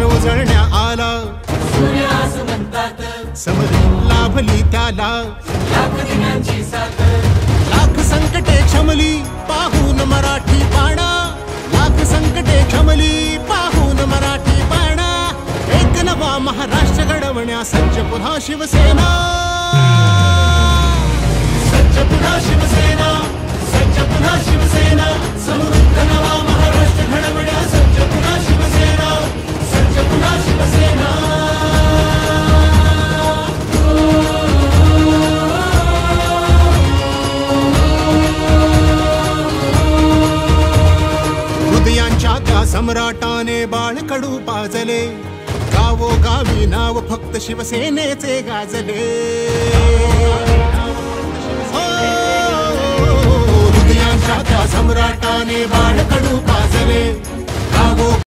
महाराष्ट्र उजळण्या आला, सूर्य असं म्हणतात, समरी लाभली त्याला लाख दिनांची साथ, लाख संकटे क्षमली पाहून मराठी पाणा, लाख संकटे क्षमली पाहून मराठी पाणा, एक नवा महाराष्ट्र घडवण्या सज्ज पुन्हा शिवसेना, सज्ज पुन्हा शिवसेना, सज्ज पुन्हा शिवसेना, समृद्ध नवा महाराष्ट्र घडवण्या सज्ज पुन्हा शिवसेना, सज्ज पुन्हा शिवसेना. हृदयांच्या त्या सम्राटाने बाळकडू पाजले, गावोगावी नाव फक्त शिवसेनेचे गाजले. हृदयांच्या त्या सम्राटाने बाळकडू पाजले, गावो